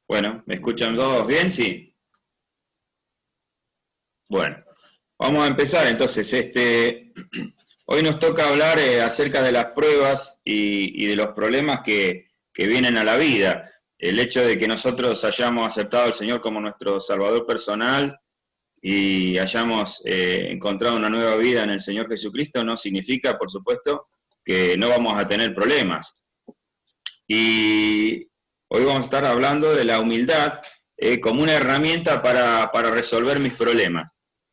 Bueno, ¿me escuchan todos bien? Sí. Bueno, vamos a empezar entonces. Hoy nos toca hablar acerca de las pruebas y de los problemas que vienen a la vida. El hecho de que nosotros hayamos aceptado al Señor como nuestro Salvador personal y hayamos encontrado una nueva vida en el Señor Jesucristo no significa, por supuesto, que no vamos a tener problemas. Y hoy vamos a estar hablando de la humildad como una herramienta para resolver mis problemas.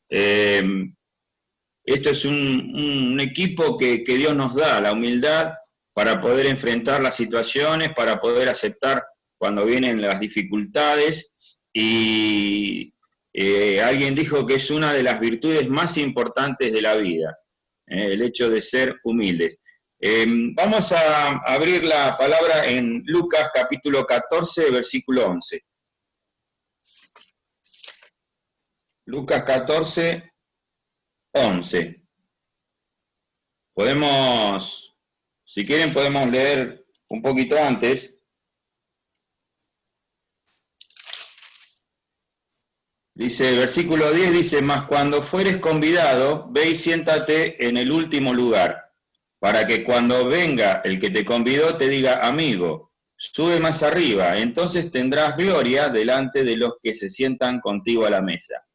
Esto es un equipo que Dios nos da, la humildad para poder enfrentar las situaciones, para poder aceptar cuando vienen las dificultades. Y alguien dijo que es una de las virtudes más importantes de la vida, el hecho de ser humildes. Vamos a abrir la palabra en Lucas capítulo 14, versículo 11. Lucas 14, 11. Podemos, si quieren, podemos leer un poquito antes. Dice, versículo 10 dice, mas cuando fueres convidado, ve y siéntate en el último lugar, para que cuando venga el que te convidó te diga, amigo, sube más arriba, entonces tendrás gloria delante de los que se sientan contigo a la mesa.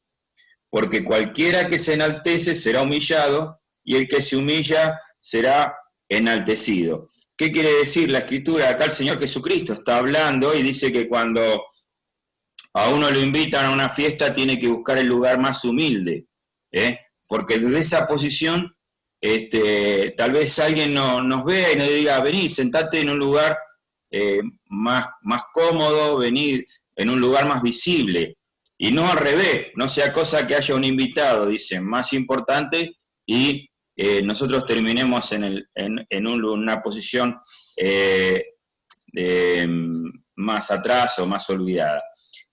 Porque cualquiera que se enaltece será humillado, y el que se humilla será enaltecido. ¿Qué quiere decir la Escritura? Acá el Señor Jesucristo está hablando y dice que cuando a uno lo invitan a una fiesta tiene que buscar el lugar más humilde, porque desde esa posición tal vez alguien nos vea y nos diga, vení, sentate en un lugar más cómodo, vení en un lugar más visible. Y no al revés, no sea cosa que haya un invitado, dicen, más importante y nosotros terminemos en una posición más atrás o más olvidada.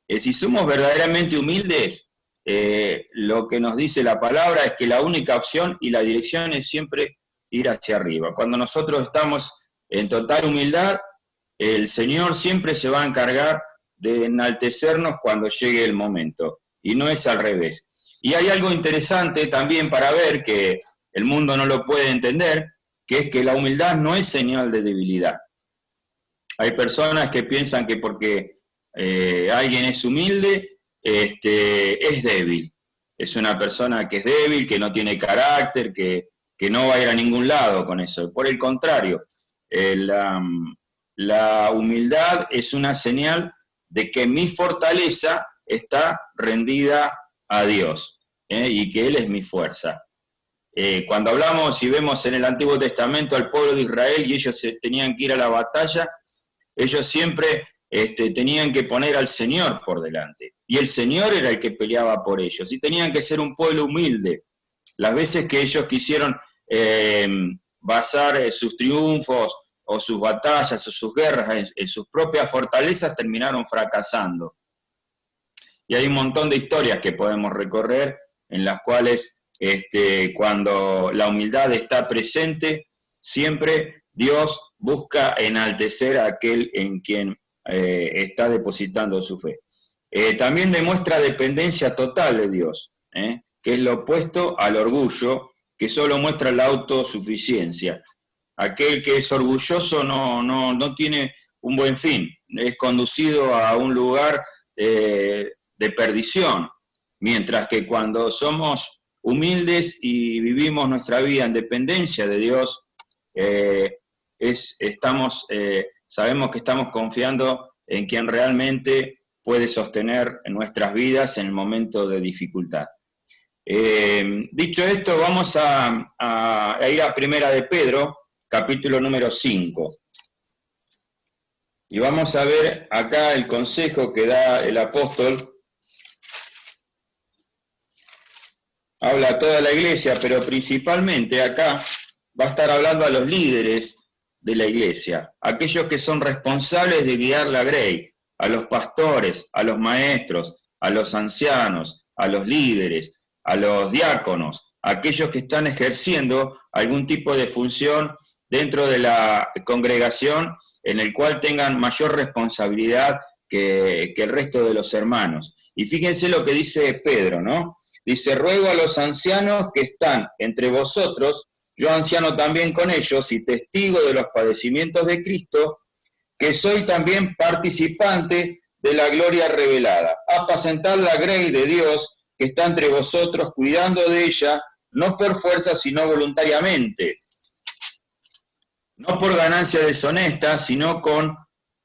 Si somos verdaderamente humildes, lo que nos dice la palabra es que la única opción y la dirección es siempre ir hacia arriba. Cuando nosotros estamos en total humildad, el Señor siempre se va a encargar de enaltecernos cuando llegue el momento, y no es al revés. Y hay algo interesante también para ver, que el mundo no lo puede entender, que es que la humildad no es señal de debilidad. Hay personas que piensan que porque alguien es humilde, es débil. Es una persona que es débil, que no tiene carácter, que no va a ir a ningún lado con eso. Por el contrario, la humildad es una señal de que mi fortaleza está rendida a Dios, y que Él es mi fuerza. Cuando hablamos y vemos en el Antiguo Testamento al pueblo de Israel y ellos tenían que ir a la batalla, ellos siempre tenían que poner al Señor por delante, y el Señor era el que peleaba por ellos, y tenían que ser un pueblo humilde. Las veces que ellos quisieron basar sus triunfos o sus batallas o sus guerras en sus propias fortalezas, terminaron fracasando. Y hay un montón de historias que podemos recorrer en las cuales cuando la humildad está presente, siempre Dios busca enaltecer a aquel en quien está depositando su fe. También demuestra dependencia total de Dios, que es lo opuesto al orgullo, que solo muestra la autosuficiencia. Aquel que es orgulloso no tiene un buen fin, es conducido a un lugar de perdición, mientras que cuando somos humildes y vivimos nuestra vida en dependencia de Dios, sabemos que estamos confiando en quien realmente puede sostener nuestras vidas en el momento de dificultad. Dicho esto, vamos a ir a Primera de Pedro, capítulo número 5. Y vamos a ver acá el consejo que da el apóstol. Habla a toda la iglesia, pero principalmente acá va a estar hablando a los líderes de la iglesia, aquellos que son responsables de guiar la grey, a los pastores, a los maestros, a los ancianos, a los líderes, a los diáconos, aquellos que están ejerciendo algún tipo de función dentro de la congregación en el cual tengan mayor responsabilidad que el resto de los hermanos. Y fíjense lo que dice Pedro, ¿no? Dice, ruego a los ancianos que están entre vosotros, yo anciano también con ellos y testigo de los padecimientos de Cristo, que soy también participante de la gloria revelada. Apacentar la grey de Dios que está entre vosotros, cuidando de ella, no por fuerza, sino voluntariamente. No por ganancia deshonesta, sino con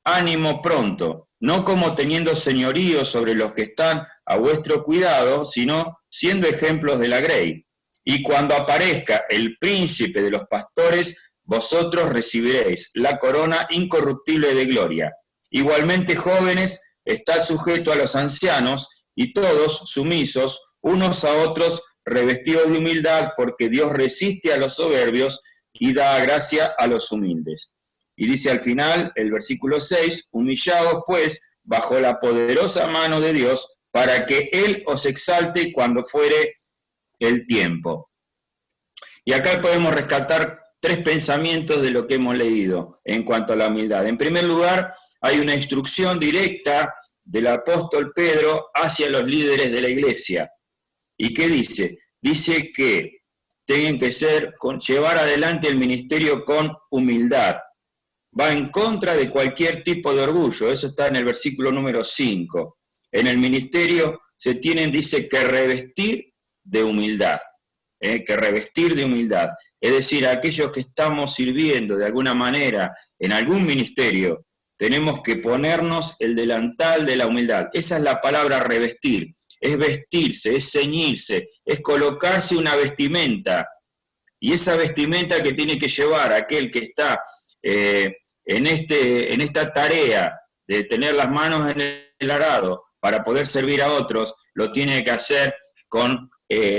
ánimo pronto, no como teniendo señorío sobre los que están a vuestro cuidado, sino siendo ejemplos de la grey. Y cuando aparezca el príncipe de los pastores, vosotros recibiréis la corona incorruptible de gloria. Igualmente, jóvenes, estad sujetos a los ancianos, y todos sumisos unos a otros, revestidos de humildad, porque Dios resiste a los soberbios y da gracia a los humildes. Y dice al final, el versículo 6, humillaos pues bajo la poderosa mano de Dios, para que Él os exalte cuando fuere el tiempo. Y acá podemos rescatar 3 pensamientos de lo que hemos leído en cuanto a la humildad. En primer lugar, hay una instrucción directa del apóstol Pedro hacia los líderes de la iglesia. ¿Y qué dice? Dice que tienen que llevar adelante el ministerio con humildad. Va en contra de cualquier tipo de orgullo. Eso está en el versículo número 5. En el ministerio se tienen, dice, que revestir de humildad. Que revestir de humildad. Es decir, aquellos que estamos sirviendo de alguna manera en algún ministerio, tenemos que ponernos el delantal de la humildad. Esa es la palabra revestir. Es vestirse, es ceñirse, es colocarse una vestimenta. Y esa vestimenta que tiene que llevar aquel que está en esta tarea de tener las manos en el arado para poder servir a otros, lo tiene que hacer con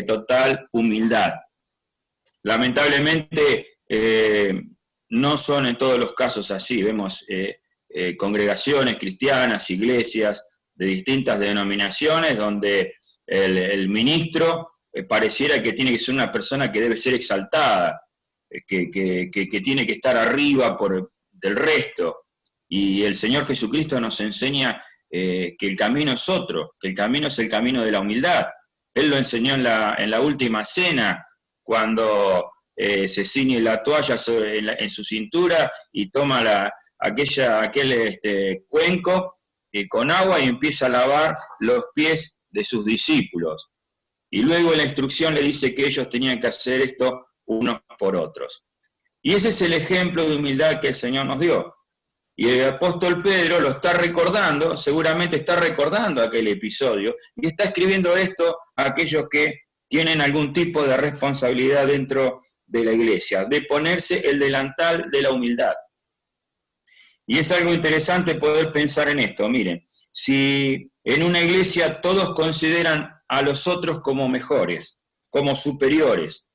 total humildad. Lamentablemente no son en todos los casos así. Vemos congregaciones cristianas, iglesias de distintas denominaciones, donde el ministro pareciera que tiene que ser una persona que debe ser exaltada, que tiene que estar arriba del resto. Y el Señor Jesucristo nos enseña que el camino es otro, que el camino es el camino de la humildad. Él lo enseñó en la última cena, cuando se ciñe la toalla en su cintura y toma aquel cuenco con agua y empieza a lavar los pies de sus discípulos. Y luego la instrucción le dice que ellos tenían que hacer esto unos por otros. Y ese es el ejemplo de humildad que el Señor nos dio. Y el apóstol Pedro lo está recordando, seguramente está recordando aquel episodio, y está escribiendo esto a aquellos que tienen algún tipo de responsabilidad dentro de la iglesia, de ponerse el delantal de la humildad. Y es algo interesante poder pensar en esto. Miren, si en una iglesia todos consideran a los otros como mejores, como superiores,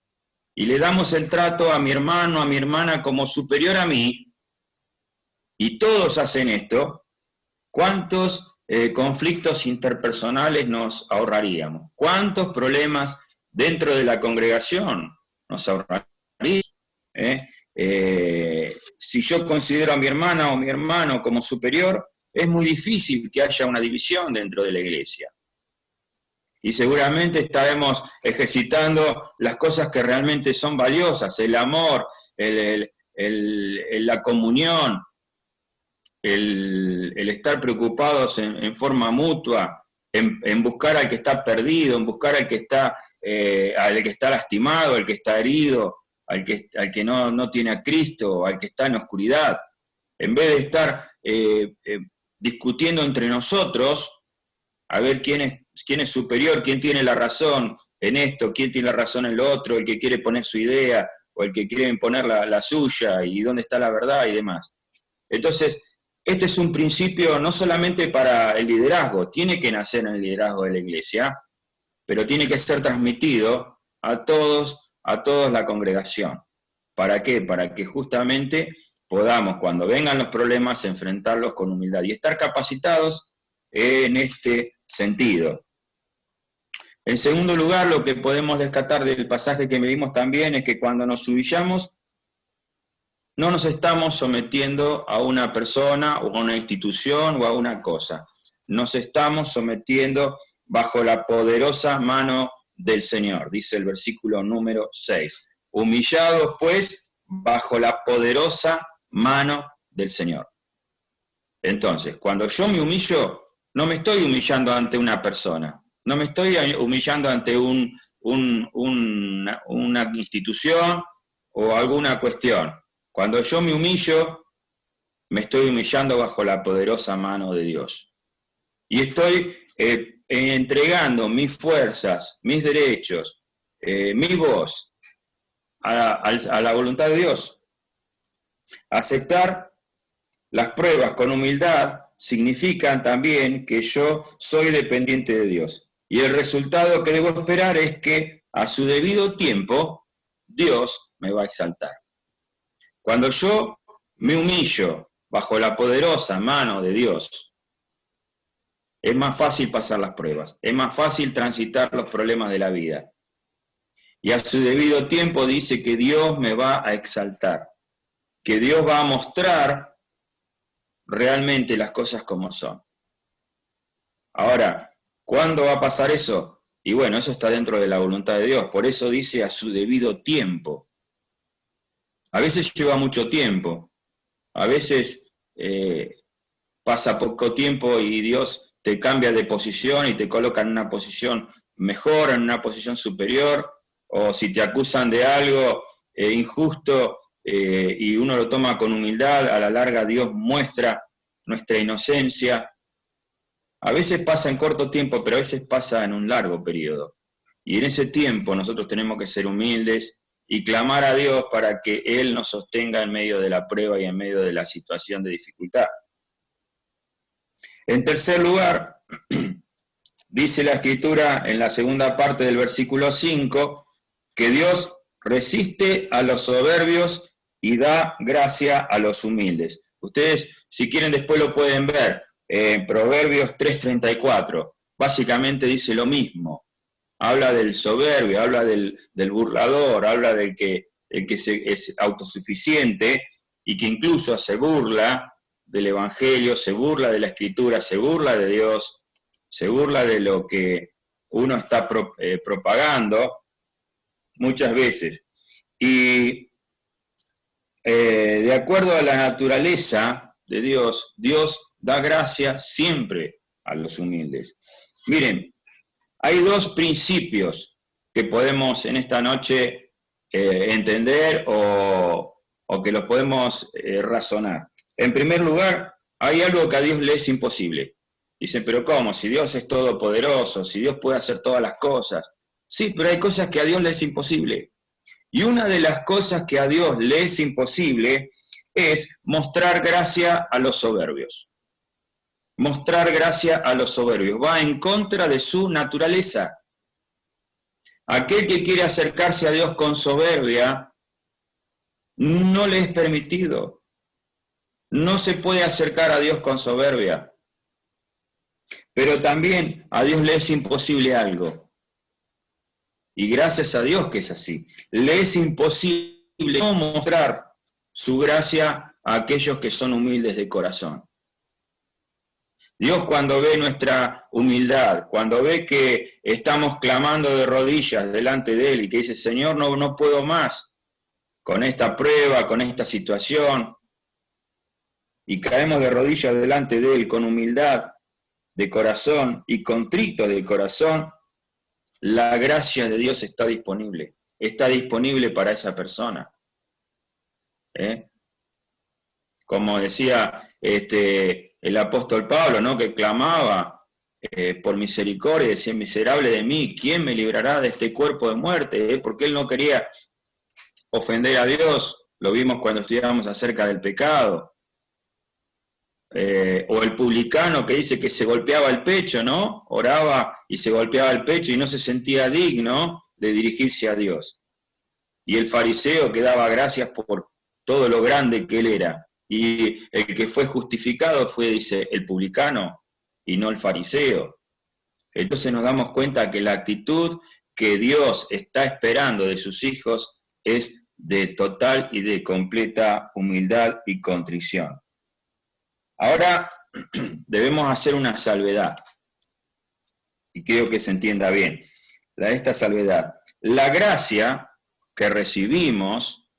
y le damos el trato a mi hermano, a mi hermana como superior a mí, y todos hacen esto, ¿cuántos conflictos interpersonales nos ahorraríamos? ¿Cuántos problemas dentro de la congregación nos ahorraríamos? Si yo considero a mi hermana o mi hermano como superior, es muy difícil que haya una división dentro de la iglesia. Y seguramente estaremos ejercitando las cosas que realmente son valiosas, el amor, la comunión, el estar preocupados en forma mutua, en buscar al que está perdido, en buscar al que está lastimado, al que está herido, al que no tiene a Cristo, al que está en oscuridad. En vez de estar discutiendo entre nosotros, a ver quién es superior, quién tiene la razón en esto, quién tiene la razón en lo otro, el que quiere poner su idea o el que quiere imponer la suya y dónde está la verdad y demás. Entonces, este es un principio no solamente para el liderazgo, tiene que nacer en el liderazgo de la iglesia, pero tiene que ser transmitido a todos la congregación. ¿Para qué? Para que justamente podamos, cuando vengan los problemas, enfrentarlos con humildad y estar capacitados en este sentido. En segundo lugar, lo que podemos rescatar del pasaje que vimos también es que cuando nos humillamos, no nos estamos sometiendo a una persona o a una institución o a una cosa. Nos estamos sometiendo bajo la poderosa mano del Señor, dice el versículo número 6. Humillados, pues, bajo la poderosa mano del Señor. Entonces, cuando yo me humillo, no me estoy humillando ante una persona, no me estoy humillando ante una institución o alguna cuestión. Cuando yo me humillo, me estoy humillando bajo la poderosa mano de Dios. Y estoy entregando mis fuerzas, mis derechos, mi voz a la voluntad de Dios. Aceptar las pruebas con humildad significan también que yo soy dependiente de Dios. Y el resultado que debo esperar es que a su debido tiempo Dios me va a exaltar. Cuando yo me humillo bajo la poderosa mano de Dios, es más fácil pasar las pruebas, es más fácil transitar los problemas de la vida. Y a su debido tiempo dice que Dios me va a exaltar, que Dios va a mostrar realmente las cosas como son. Ahora, ¿cuándo va a pasar eso? Y bueno, eso está dentro de la voluntad de Dios, por eso dice a su debido tiempo. A veces lleva mucho tiempo, a veces pasa poco tiempo y Dios te cambia de posición y te coloca en una posición mejor, en una posición superior, o si te acusan de algo injusto y uno lo toma con humildad, a la larga Dios muestra nuestra inocencia. A veces pasa en corto tiempo, pero a veces pasa en un largo periodo. Y en ese tiempo nosotros tenemos que ser humildes y clamar a Dios para que Él nos sostenga en medio de la prueba y en medio de la situación de dificultad. En tercer lugar, dice la Escritura en la segunda parte del versículo 5, que Dios resiste a los soberbios y da gracia a los humildes. Ustedes, si quieren, después lo pueden ver. Proverbios 3:34, básicamente dice lo mismo. Habla del soberbio, habla del burlador, habla del que es autosuficiente y que incluso se burla del Evangelio, se burla de la Escritura, se burla de Dios, se burla de lo que uno está propagando muchas veces. Y de acuerdo a la naturaleza de Dios, Dios da gracia siempre a los humildes. Miren, hay dos principios que podemos en esta noche entender o que los podemos razonar. En primer lugar, hay algo que a Dios le es imposible. Dicen, pero ¿cómo? Si Dios es todopoderoso, si Dios puede hacer todas las cosas. Sí, pero hay cosas que a Dios le es imposible. Y una de las cosas que a Dios le es imposible es mostrar gracia a los soberbios. Mostrar gracia a los soberbios. Va en contra de su naturaleza. Aquel que quiere acercarse a Dios con soberbia, no le es permitido. No se puede acercar a Dios con soberbia. Pero también a Dios le es imposible algo. Y gracias a Dios que es así. Le es imposible no mostrar su gracia a aquellos que son humildes de corazón. Dios, cuando ve nuestra humildad, cuando ve que estamos clamando de rodillas delante de Él y que dice, Señor, no puedo más con esta prueba, con esta situación, y caemos de rodillas delante de Él con humildad de corazón y contrito de corazón, la gracia de Dios está disponible para esa persona. Como decía el apóstol Pablo, ¿no? Que clamaba por misericordia, decía, miserable de mí, ¿quién me librará de este cuerpo de muerte? Porque él no quería ofender a Dios, lo vimos cuando estudiábamos acerca del pecado. O el publicano que dice que se golpeaba el pecho, ¿no? Oraba y se golpeaba el pecho y no se sentía digno de dirigirse a Dios. Y el fariseo que daba gracias por todo lo grande que él era. Y el que fue justificado fue, dice, el publicano y no el fariseo. Entonces nos damos cuenta que la actitud que Dios está esperando de sus hijos es de total y de completa humildad y contrición. Ahora debemos hacer una salvedad, y creo que se entienda bien, esta salvedad. La gracia que recibimos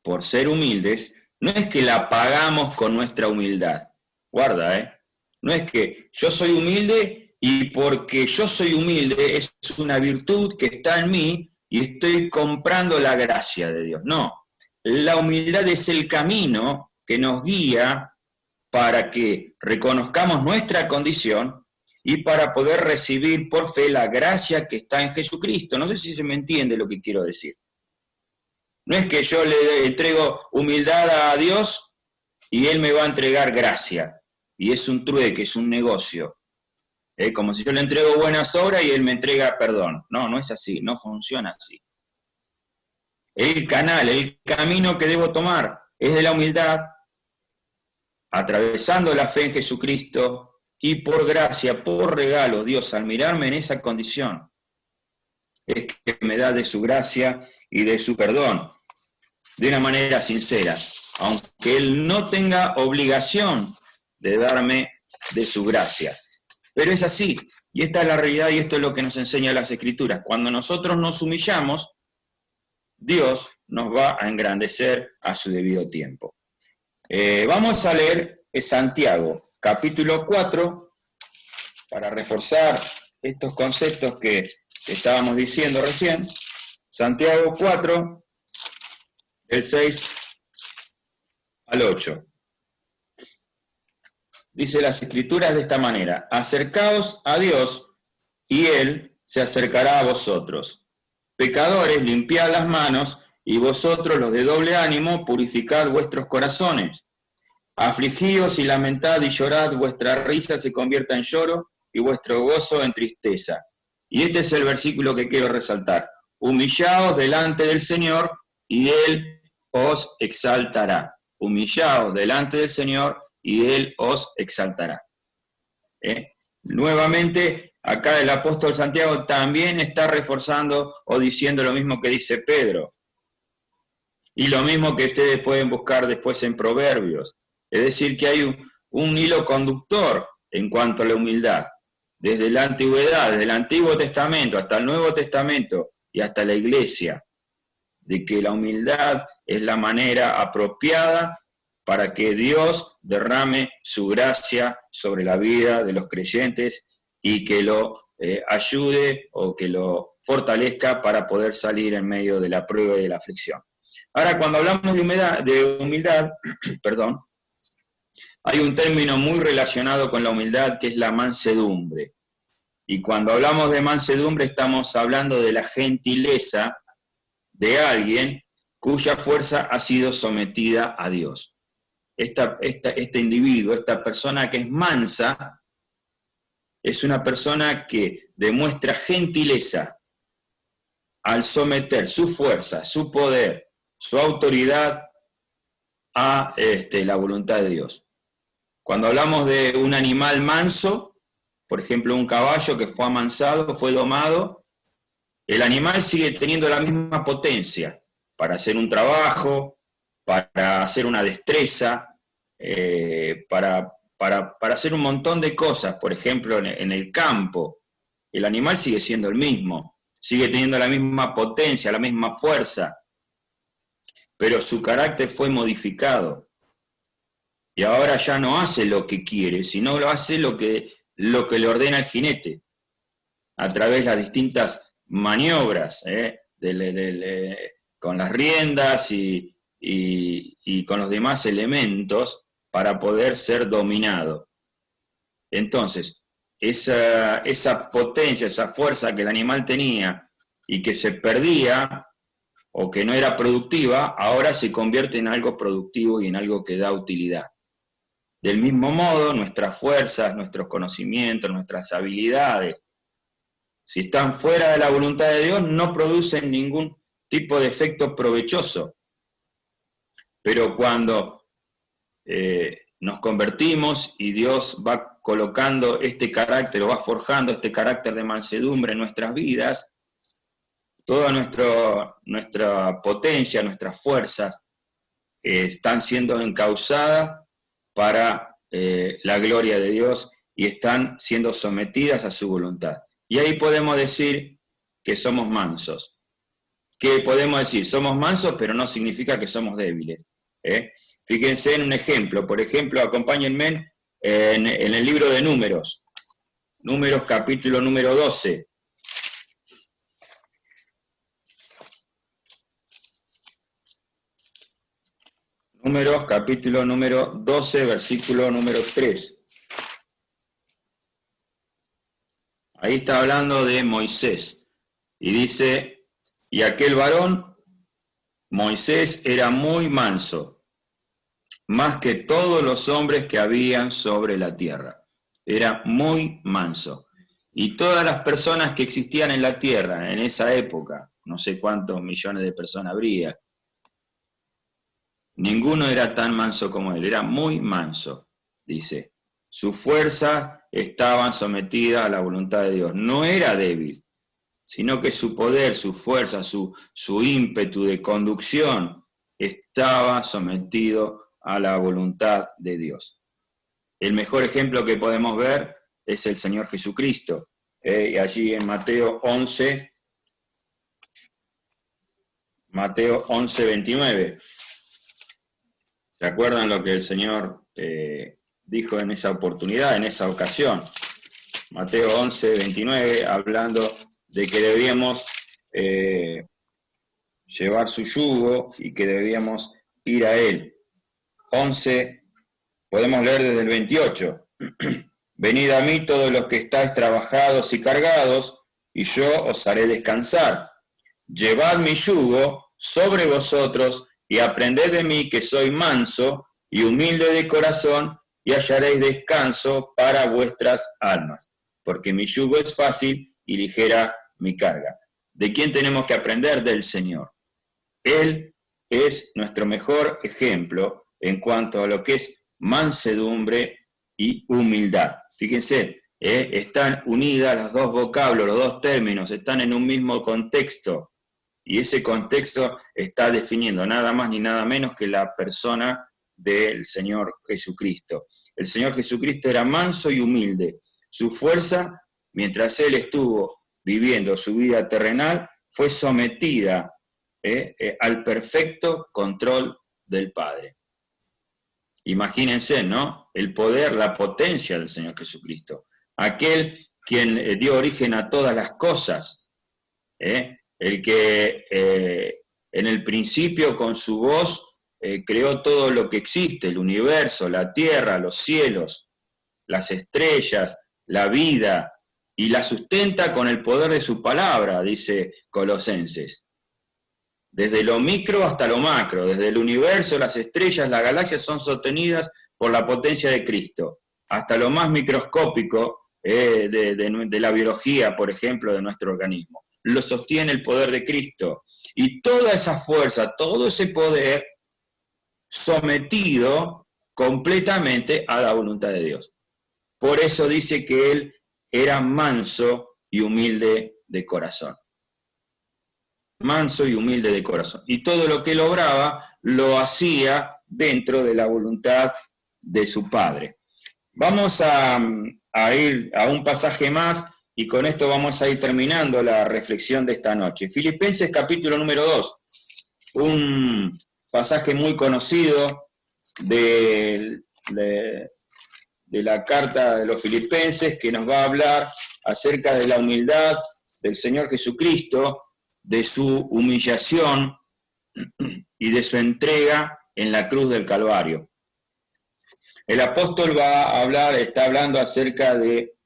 por ser humildes, no es que la pagamos con nuestra humildad. Guarda, no es que yo soy humilde y porque yo soy humilde es una virtud que está en mí y estoy comprando la gracia de Dios. No, la humildad es el camino que nos guía para que reconozcamos nuestra condición y para poder recibir por fe la gracia que está en Jesucristo. No sé si se me entiende lo que quiero decir. No es que yo le entrego humildad a Dios y Él me va a entregar gracia. Y es un trueque, es un negocio. Como si yo le entrego buenas obras y Él me entrega perdón. No, no es así, no funciona así. El canal, el camino que debo tomar es de la humildad, atravesando la fe en Jesucristo y por gracia, por regalo, Dios, al mirarme en esa condición, es que me da de su gracia y de su perdón, de una manera sincera, aunque Él no tenga obligación de darme de su gracia. Pero es así, y esta es la realidad y esto es lo que nos enseña las Escrituras. Cuando nosotros nos humillamos, Dios nos va a engrandecer a su debido tiempo. Vamos a leer Santiago, capítulo 4, para reforzar estos conceptos que estábamos diciendo recién. Santiago 4, del 6 al 8. Dice las Escrituras de esta manera: acercaos a Dios y Él se acercará a vosotros. Pecadores, limpiad las manos, y vosotros los de doble ánimo, purificad vuestros corazones. Afligíos y lamentad y llorad, vuestra risa se convierta en lloro y vuestro gozo en tristeza. Y este es el versículo que quiero resaltar. Humillaos delante del Señor y Él os exaltará. Humillaos delante del Señor y Él os exaltará. Nuevamente, acá el apóstol Santiago también está reforzando o diciendo lo mismo que dice Pedro. Y lo mismo que ustedes pueden buscar después en Proverbios. Es decir, que hay un hilo conductor en cuanto a la humildad. Desde la antigüedad, desde el Antiguo Testamento hasta el Nuevo Testamento y hasta la Iglesia, de que la humildad es la manera apropiada para que Dios derrame su gracia sobre la vida de los creyentes y que lo ayude o que lo fortalezca para poder salir en medio de la prueba y de la aflicción. Ahora, cuando hablamos de humildad, perdón, hay un término muy relacionado con la humildad que es la mansedumbre. Y cuando hablamos de mansedumbre estamos hablando de la gentileza de alguien cuya fuerza ha sido sometida a Dios. Este individuo, esta persona que es mansa, es una persona que demuestra gentileza al someter su fuerza, su poder, su autoridad a la voluntad de Dios. Cuando hablamos de un animal manso, por ejemplo un caballo que fue amansado, fue domado, el animal sigue teniendo la misma potencia para hacer un trabajo, para hacer una destreza, para hacer un montón de cosas. Por ejemplo, en el campo, el animal sigue siendo el mismo, sigue teniendo la misma potencia, la misma fuerza, pero su carácter fue modificado. Y ahora ya no hace lo que quiere, sino lo hace lo que le ordena el jinete, a través de las distintas maniobras, con las riendas y con los demás elementos para poder ser dominado. Entonces, esa potencia, esa fuerza que el animal tenía y que se perdía o que no era productiva, ahora se convierte en algo productivo y en algo que da utilidad. Del mismo modo, nuestras fuerzas, nuestros conocimientos, nuestras habilidades, si están fuera de la voluntad de Dios, no producen ningún tipo de efecto provechoso. Pero cuando nos convertimos y Dios va colocando este carácter o va forjando este carácter de mansedumbre en nuestras vidas, Toda nuestra potencia, nuestras fuerzas están siendo encauzadas para la gloria de Dios y están siendo sometidas a su voluntad. Y ahí podemos decir que somos mansos. ¿Qué podemos decir? Somos mansos, pero no significa que somos débiles. Fíjense en un ejemplo. Por ejemplo, acompáñenme en el libro de Números. Números capítulo número 12. Números capítulo número 12, versículo número 3. Ahí está hablando de Moisés. Y dice, y aquel varón, Moisés, era muy manso, más que todos los hombres que habían sobre la tierra. Era muy manso. Y todas las personas que existían en la tierra en esa época, no sé cuántos millones de personas habría, ninguno era tan manso como él, era muy manso, dice. Su fuerza estaba sometida a la voluntad de Dios. No era débil, sino que su poder, su fuerza, su ímpetu de conducción estaba sometido a la voluntad de Dios. El mejor ejemplo que podemos ver es el Señor Jesucristo. Allí en Mateo 11, 29. ¿Se acuerdan lo que el Señor dijo en esa oportunidad, en esa ocasión? Mateo 11, 29, hablando de que debíamos llevar su yugo y que debíamos ir a Él. 11, podemos leer desde el 28. Venid a mí todos los que estáis trabajados y cargados, y yo os haré descansar. Llevad mi yugo sobre vosotros y aprended de mí, que soy manso y humilde de corazón, y hallaréis descanso para vuestras almas, porque mi yugo es fácil y ligera mi carga. ¿De quién tenemos que aprender? Del Señor. Él es nuestro mejor ejemplo en cuanto a lo que es mansedumbre y humildad. Fíjense, están unidas los dos vocablos, los dos términos, están en un mismo contexto. Y ese contexto está definiendo nada más ni nada menos que la persona del Señor Jesucristo. El Señor Jesucristo era manso y humilde. Su fuerza, mientras Él estuvo viviendo su vida terrenal, fue sometida al perfecto control del Padre. Imagínense, ¿no? El poder, la potencia del Señor Jesucristo. Aquel quien dio origen a todas las cosas, el que en el principio con su voz creó todo lo que existe, el universo, la tierra, los cielos, las estrellas, la vida, y la sustenta con el poder de su palabra, dice Colosenses. Desde lo micro hasta lo macro, desde el universo, las estrellas, las galaxias son sostenidas por la potencia de Cristo, hasta lo más microscópico de la biología, por ejemplo, de nuestro organismo. Lo sostiene el poder de Cristo. Y toda esa fuerza, todo ese poder sometido completamente a la voluntad de Dios. Por eso dice que Él era manso y humilde de corazón. Manso y humilde de corazón. Y todo lo que Él obraba, lo hacía dentro de la voluntad de su Padre. Vamos a ir a un pasaje más, y con esto vamos a ir terminando la reflexión de esta noche. Filipenses capítulo número 2, un pasaje muy conocido de la carta de los Filipenses, que nos va a hablar acerca de la humildad del Señor Jesucristo, de su humillación y de su entrega en la cruz del Calvario. El apóstol está hablando acerca de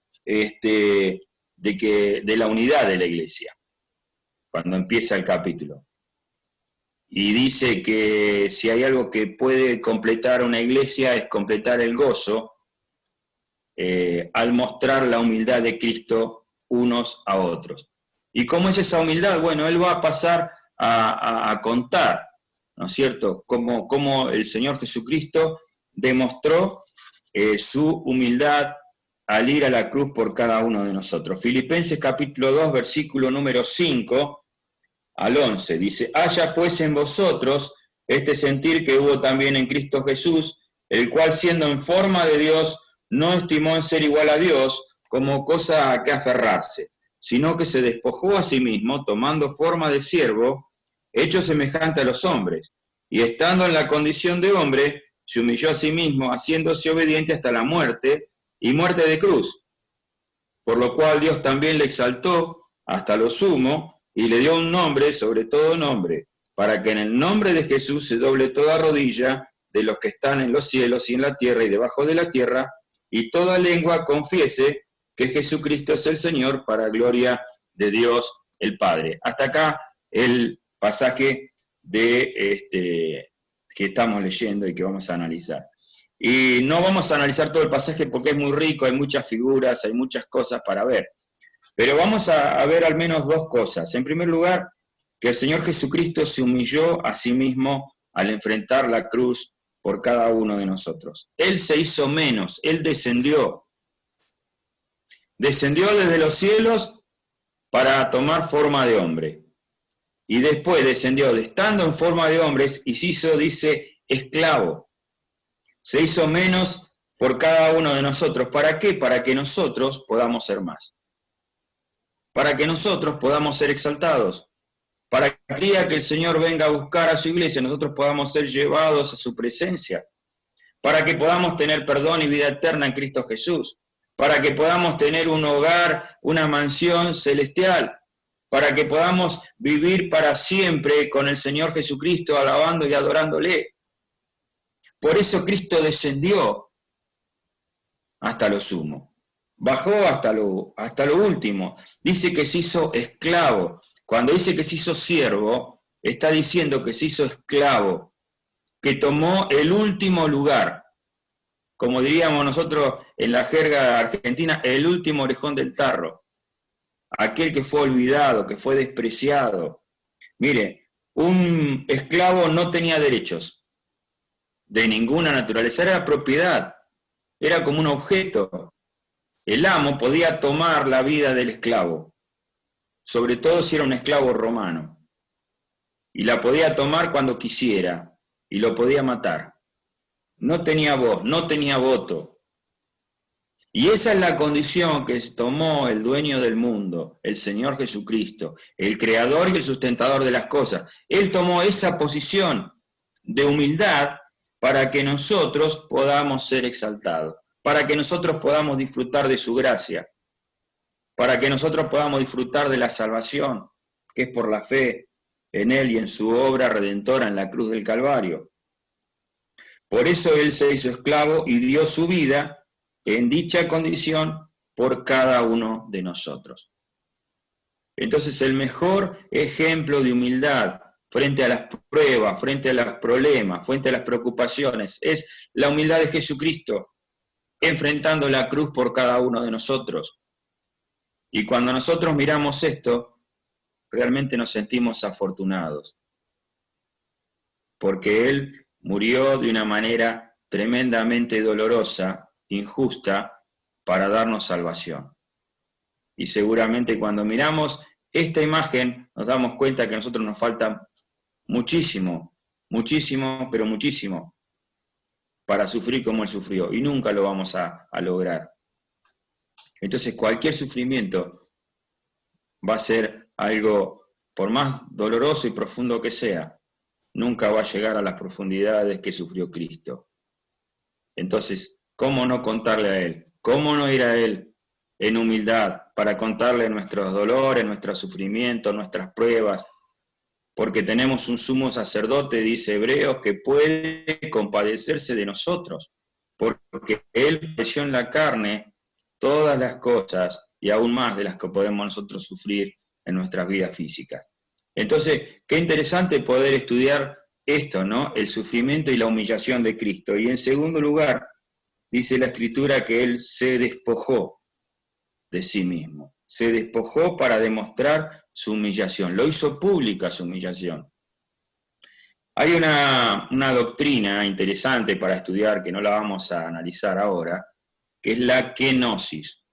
la unidad de la iglesia, cuando empieza el capítulo. Y dice que si hay algo que puede completar una iglesia es completar el gozo al mostrar la humildad de Cristo unos a otros. ¿Y cómo es esa humildad? Bueno, él va a pasar a contar, ¿no es cierto?, cómo el Señor Jesucristo demostró su humildad al ir a la cruz por cada uno de nosotros. Filipenses capítulo 2, versículo número 5, al 11. Dice, haya pues en vosotros este sentir que hubo también en Cristo Jesús, el cual siendo en forma de Dios, no estimó en ser igual a Dios como cosa a que aferrarse, sino que se despojó a sí mismo, tomando forma de siervo, hecho semejante a los hombres, y estando en la condición de hombre, se humilló a sí mismo, haciéndose obediente hasta la muerte, y muerte de cruz. Por lo cual Dios también le exaltó hasta lo sumo, y le dio un nombre sobre todo nombre, para que en el nombre de Jesús se doble toda rodilla de los que están en los cielos y en la tierra y debajo de la tierra, y toda lengua confiese que Jesucristo es el Señor, para gloria de Dios el Padre. Hasta acá el pasaje que estamos leyendo y que vamos a analizar. Y no vamos a analizar todo el pasaje porque es muy rico, hay muchas figuras, hay muchas cosas para ver. Pero vamos a ver al menos dos cosas. En primer lugar, que el Señor Jesucristo se humilló a sí mismo al enfrentar la cruz por cada uno de nosotros. Él se hizo menos, Él descendió. Descendió desde los cielos para tomar forma de hombre. Y después descendió, estando en forma de hombres, y se hizo, dice, esclavo. Se hizo menos por cada uno de nosotros. ¿Para qué? Para que nosotros podamos ser más. Para que nosotros podamos ser exaltados. Para que el día que el Señor venga a buscar a su iglesia, nosotros podamos ser llevados a su presencia. Para que podamos tener perdón y vida eterna en Cristo Jesús. Para que podamos tener un hogar, una mansión celestial. Para que podamos vivir para siempre con el Señor Jesucristo, alabando y adorándole. Por eso Cristo descendió hasta lo sumo, bajó hasta lo último. Dice que se hizo esclavo. Cuando dice que se hizo siervo, está diciendo que se hizo esclavo, que tomó el último lugar. Como diríamos nosotros en la jerga argentina, el último orejón del tarro. Aquel que fue olvidado, que fue despreciado. Mire, un esclavo no tenía derechos de ninguna naturaleza, era propiedad, era como un objeto. El amo podía tomar la vida del esclavo, sobre todo si era un esclavo romano, y la podía tomar cuando quisiera, y lo podía matar. No tenía voz, no tenía voto. Y esa es la condición que tomó el dueño del mundo, el Señor Jesucristo, el creador y el sustentador de las cosas. Él tomó esa posición de humildad para que nosotros podamos ser exaltados, para que nosotros podamos disfrutar de su gracia, para que nosotros podamos disfrutar de la salvación, que es por la fe en Él y en su obra redentora en la cruz del Calvario. Por eso Él se hizo esclavo y dio su vida en dicha condición por cada uno de nosotros. Entonces el mejor ejemplo de humildad frente a las pruebas, frente a los problemas, frente a las preocupaciones, es la humildad de Jesucristo, enfrentando la cruz por cada uno de nosotros. Y cuando nosotros miramos esto, realmente nos sentimos afortunados, porque Él murió de una manera tremendamente dolorosa, injusta, para darnos salvación. Y seguramente cuando miramos esta imagen, nos damos cuenta que a nosotros nos falta muchísimo, muchísimo, pero muchísimo, para sufrir como Él sufrió, y nunca lo vamos a lograr. Entonces cualquier sufrimiento va a ser algo, por más doloroso y profundo que sea, nunca va a llegar a las profundidades que sufrió Cristo. Entonces, ¿cómo no contarle a Él? ¿Cómo no ir a Él en humildad para contarle nuestros dolores, nuestros sufrimientos, nuestras pruebas? Porque tenemos un sumo sacerdote, dice Hebreos, que puede compadecerse de nosotros, porque Él padeció en la carne todas las cosas y aún más de las que podemos nosotros sufrir en nuestras vidas físicas. Entonces, qué interesante poder estudiar esto, ¿no? El sufrimiento y la humillación de Cristo. Y en segundo lugar, dice la Escritura que Él se despojó de sí mismo. Se despojó para demostrar su humillación. Lo hizo pública su humillación. Hay una doctrina interesante para estudiar, que no la vamos a analizar ahora, que es la kenosis,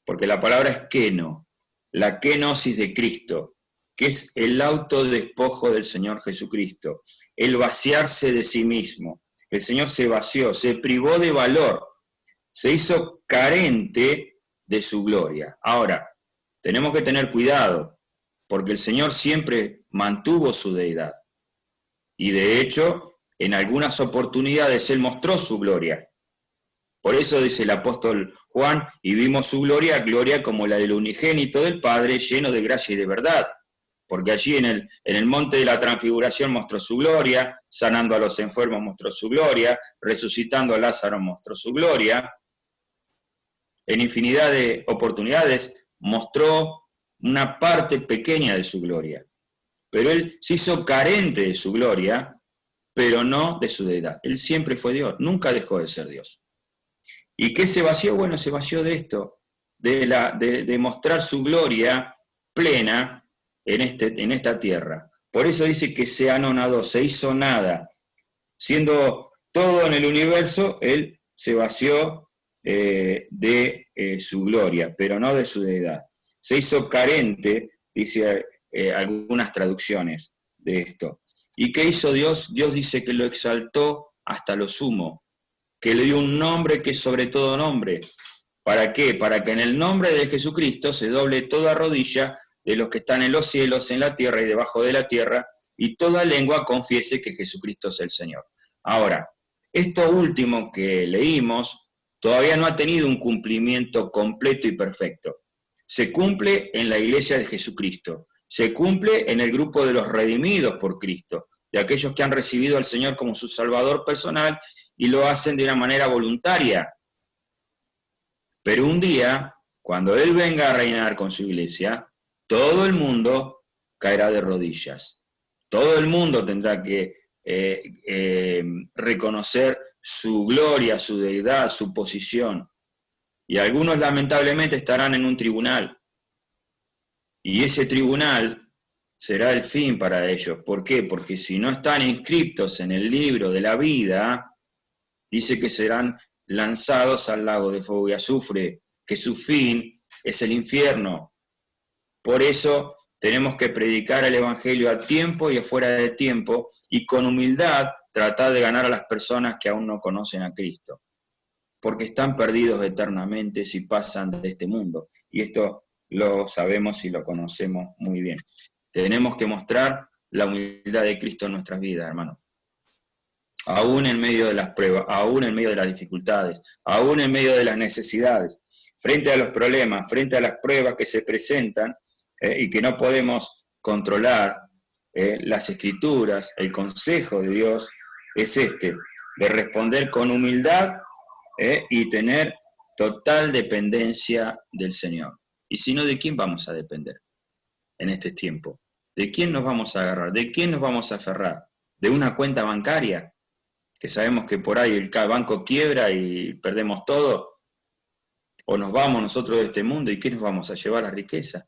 porque la palabra es keno, la kenosis de Cristo. que es el autodespojo del Señor Jesucristo, el vaciarse de sí mismo. El Señor se vació, se privó de valor, se hizo carente de su gloria. Ahora, tenemos que tener cuidado, porque el Señor siempre mantuvo su deidad. Y de hecho, en algunas oportunidades Él mostró su gloria. Por eso dice el apóstol Juan, y vimos su gloria, gloria como la del unigénito del Padre, lleno de gracia y de verdad. Porque allí en el monte de la transfiguración mostró su gloria, sanando a los enfermos mostró su gloria, resucitando a Lázaro mostró su gloria. En infinidad de oportunidades mostró una parte pequeña de su gloria. Pero Él se hizo carente de su gloria, pero no de su deidad. Él siempre fue Dios, nunca dejó de ser Dios. ¿Y qué se vació? Bueno, se vació de esto, de mostrar su gloria plena en esta tierra. Por eso dice que se anonadó, se hizo nada. Siendo todo en el universo, Él se vació de su gloria, pero no de su deidad. Se hizo carente, dice algunas traducciones de esto. ¿Y qué hizo Dios? Dios dice que lo exaltó hasta lo sumo, que le dio un nombre que es sobre todo nombre. ¿Para qué? Para que en el nombre de Jesucristo se doble toda rodilla de los que están en los cielos, en la tierra y debajo de la tierra, y toda lengua confiese que Jesucristo es el Señor. Ahora, esto último que leímos todavía no ha tenido un cumplimiento completo y perfecto. Se cumple en la iglesia de Jesucristo, se cumple en el grupo de los redimidos por Cristo, de aquellos que han recibido al Señor como su Salvador personal y lo hacen de una manera voluntaria. Pero un día, cuando Él venga a reinar con su iglesia, todo el mundo caerá de rodillas. Todo el mundo tendrá que reconocer su gloria, su deidad, su posición. Y algunos lamentablemente estarán en un tribunal. Y ese tribunal será el fin para ellos. ¿Por qué? Porque si no están inscritos en el libro de la vida, dice que serán lanzados al lago de fuego y azufre, que su fin es el infierno. Por eso tenemos que predicar el Evangelio a tiempo y afuera de tiempo, y con humildad tratar de ganar a las personas que aún no conocen a Cristo, porque están perdidos eternamente si pasan de este mundo. Y esto lo sabemos y lo conocemos muy bien. Tenemos que mostrar la humildad de Cristo en nuestras vidas, hermano. Aún en medio de las pruebas, aún en medio de las dificultades, aún en medio de las necesidades, frente a los problemas, frente a las pruebas que se presentan y que no podemos controlar, las Escrituras, el consejo de Dios es de responder con humildad y tener total dependencia del Señor. Y si no, ¿de quién vamos a depender en este tiempo? ¿De quién nos vamos a agarrar? ¿De quién nos vamos a aferrar? ¿De una cuenta bancaria? Que sabemos que por ahí el banco quiebra y perdemos todo, o nos vamos nosotros de este mundo y ¿qué nos vamos a llevar la riqueza?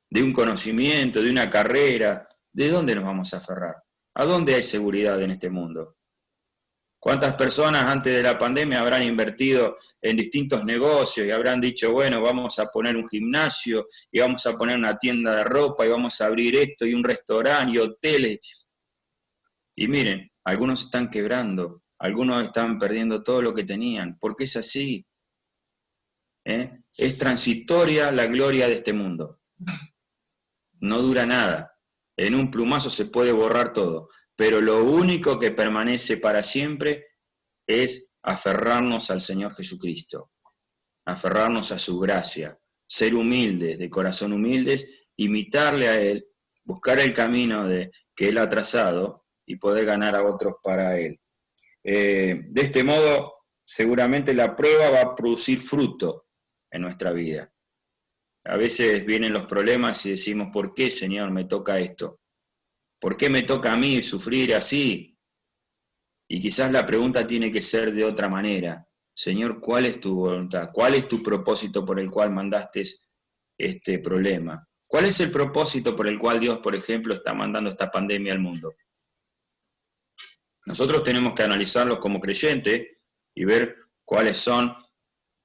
De un conocimiento, de una carrera, ¿de dónde nos vamos a aferrar? ¿A dónde hay seguridad en este mundo? ¿Cuántas personas antes de la pandemia habrán invertido en distintos negocios y habrán dicho, bueno, vamos a poner un gimnasio y vamos a poner una tienda de ropa y vamos a abrir esto y un restaurante y hoteles? Y miren, algunos están quebrando, algunos están perdiendo todo lo que tenían, porque es así. Es transitoria la gloria de este mundo. No dura nada. En un plumazo se puede borrar todo, pero lo único que permanece para siempre es aferrarnos al Señor Jesucristo, aferrarnos a su gracia, ser humildes, de corazón humildes, imitarle a Él, buscar el camino que Él ha trazado y poder ganar a otros para Él. De este modo, seguramente la prueba va a producir fruto en nuestra vida. A veces vienen los problemas y decimos, ¿por qué, Señor, me toca esto? ¿Por qué me toca a mí sufrir así? Y quizás la pregunta tiene que ser de otra manera. Señor, ¿cuál es tu voluntad? ¿Cuál es tu propósito por el cual mandaste este problema? ¿Cuál es el propósito por el cual Dios, por ejemplo, está mandando esta pandemia al mundo? Nosotros tenemos que analizarlos como creyentes y ver cuáles son,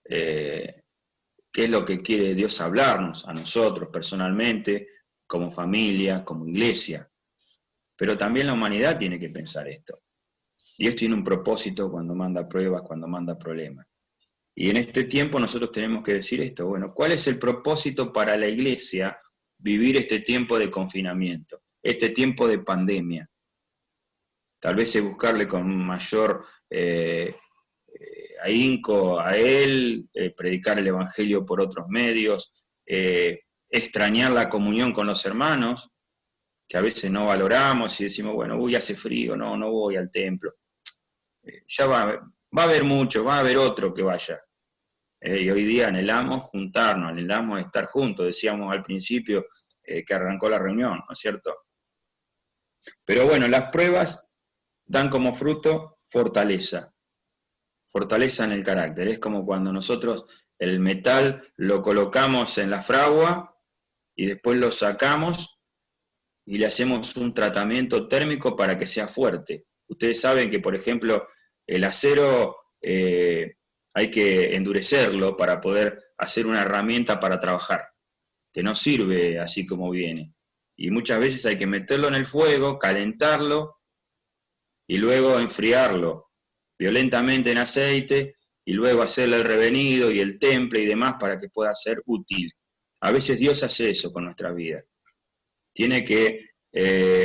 qué es lo que quiere Dios hablarnos a nosotros personalmente, como familia, como iglesia. Pero también la humanidad tiene que pensar esto. Dios tiene un propósito cuando manda pruebas, cuando manda problemas. Y en este tiempo nosotros tenemos que decir esto, bueno, ¿cuál es el propósito para la iglesia vivir este tiempo de confinamiento, este tiempo de pandemia? Tal vez es buscarle con mayor ahínco a él, predicar el evangelio por otros medios, extrañar la comunión con los hermanos, que a veces no valoramos y decimos, bueno, uy, hace frío, no voy al templo. Ya va a haber mucho, va a haber otro que vaya. Y hoy día anhelamos juntarnos, anhelamos estar juntos, decíamos al principio que arrancó la reunión, ¿no es cierto? Pero bueno, las pruebas dan como fruto fortaleza en el carácter. Es como cuando nosotros el metal lo colocamos en la fragua y después lo sacamos y le hacemos un tratamiento térmico para que sea fuerte. Ustedes saben que, por ejemplo, el acero hay que endurecerlo para poder hacer una herramienta para trabajar, que no sirve así como viene. Y muchas veces hay que meterlo en el fuego, calentarlo y luego enfriarlo violentamente en aceite y luego hacerle el revenido y el temple y demás para que pueda ser útil. A veces Dios hace eso con nuestra vida. Tiene que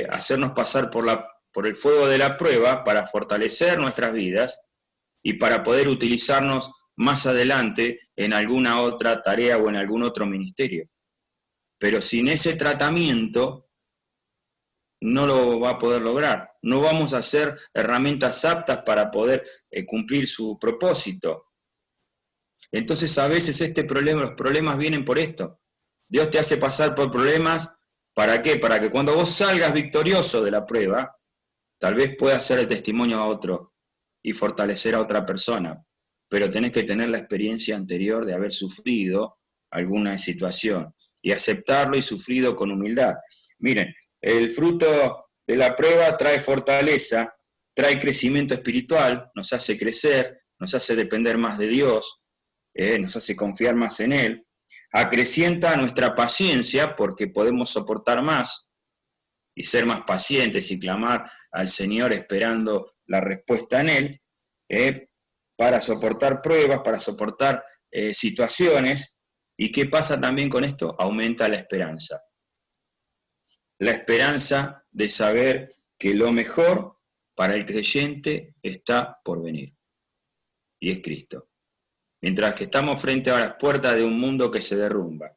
hacernos pasar por el fuego de la prueba para fortalecer nuestras vidas y para poder utilizarnos más adelante en alguna otra tarea o en algún otro ministerio. Pero sin ese tratamiento no lo va a poder lograr. No vamos a hacer herramientas aptas para poder cumplir su propósito. Entonces a veces los problemas vienen por esto. Dios te hace pasar por problemas, ¿para qué? Para que cuando vos salgas victorioso de la prueba, tal vez puedas ser el testimonio a otro y fortalecer a otra persona. Pero tenés que tener la experiencia anterior de haber sufrido alguna situación y aceptarlo y sufrido con humildad. Miren, el fruto de la prueba trae fortaleza, trae crecimiento espiritual, nos hace crecer, nos hace depender más de Dios, nos hace confiar más en Él, acrecienta nuestra paciencia porque podemos soportar más y ser más pacientes y clamar al Señor esperando la respuesta en Él, para soportar pruebas, para soportar situaciones. ¿Y qué pasa también con esto? Aumenta la esperanza. La esperanza de saber que lo mejor para el creyente está por venir, y es Cristo. Mientras que estamos frente a las puertas de un mundo que se derrumba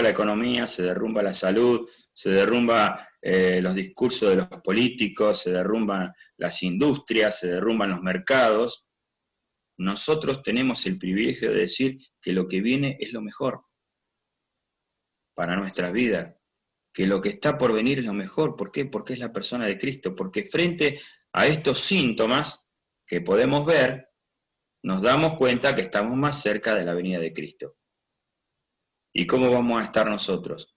la economía, se derrumba la salud, se derrumba los discursos de los políticos, se derrumban las industrias, se derrumban los mercados, nosotros tenemos el privilegio de decir que lo que viene es lo mejor para nuestras vidas, que lo que está por venir es lo mejor. ¿Por qué? Porque es la persona de Cristo, porque frente a estos síntomas que podemos ver, nos damos cuenta que estamos más cerca de la venida de Cristo. ¿Y cómo vamos a estar nosotros?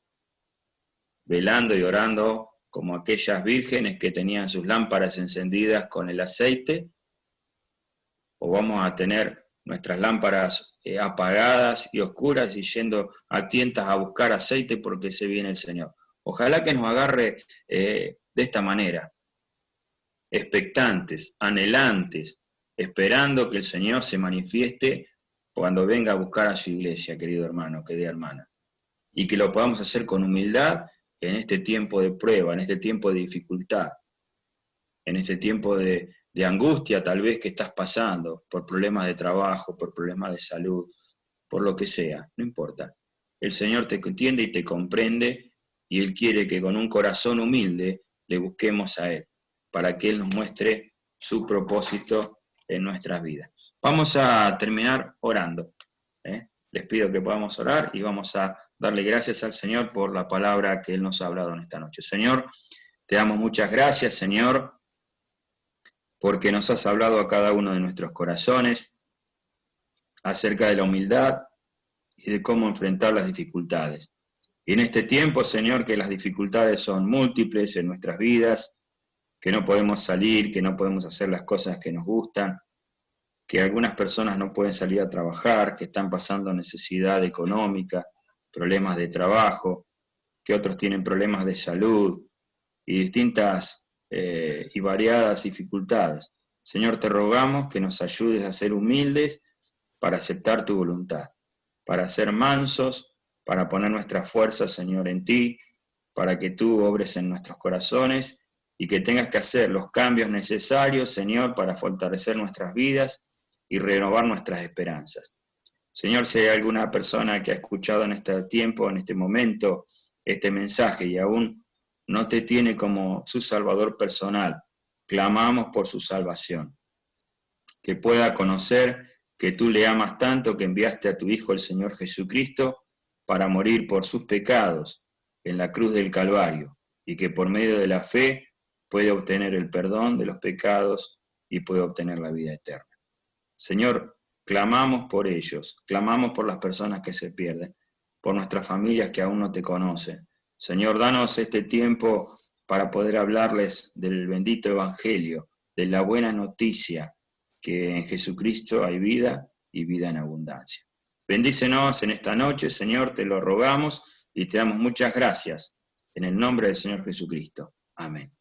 Velando y orando como aquellas vírgenes que tenían sus lámparas encendidas con el aceite, o vamos a tener nuestras lámparas apagadas y oscuras y yendo a tientas a buscar aceite porque se viene el Señor. Ojalá que nos agarre de esta manera, expectantes, anhelantes, esperando que el Señor se manifieste cuando venga a buscar a su iglesia, querido hermano, querida hermana, y que lo podamos hacer con humildad en este tiempo de prueba, en este tiempo de dificultad, en este tiempo de angustia tal vez que estás pasando, por problemas de trabajo, por problemas de salud, por lo que sea, no importa. El Señor te entiende y te comprende, y Él quiere que con un corazón humilde le busquemos a Él, para que Él nos muestre su propósito en nuestras vidas. Vamos a terminar orando. Les pido que podamos orar y vamos a darle gracias al Señor por la palabra que Él nos ha hablado en esta noche. Señor, te damos muchas gracias, Señor, porque nos has hablado a cada uno de nuestros corazones acerca de la humildad y de cómo enfrentar las dificultades. Y en este tiempo, Señor, que las dificultades son múltiples en nuestras vidas, que no podemos salir, que no podemos hacer las cosas que nos gustan, que algunas personas no pueden salir a trabajar, que están pasando necesidad económica, problemas de trabajo, que otros tienen problemas de salud y distintas y variadas dificultades. Señor, te rogamos que nos ayudes a ser humildes para aceptar tu voluntad, para ser mansos, para poner nuestra fuerza, Señor, en ti, para que tú obres en nuestros corazones y que tengas que hacer los cambios necesarios, Señor, para fortalecer nuestras vidas y renovar nuestras esperanzas. Señor, si hay alguna persona que ha escuchado en este tiempo, en este momento, este mensaje y aún no te tiene como su Salvador personal, clamamos por su salvación. Que pueda conocer que tú le amas tanto que enviaste a tu Hijo, el Señor Jesucristo, para morir por sus pecados en la cruz del Calvario, y que por medio de la fe puede obtener el perdón de los pecados y puede obtener la vida eterna. Señor, clamamos por ellos, clamamos por las personas que se pierden, por nuestras familias que aún no te conocen. Señor, danos este tiempo para poder hablarles del bendito Evangelio, de la buena noticia, que en Jesucristo hay vida y vida en abundancia. Bendícenos en esta noche, Señor, te lo rogamos y te damos muchas gracias. En el nombre del Señor Jesucristo. Amén.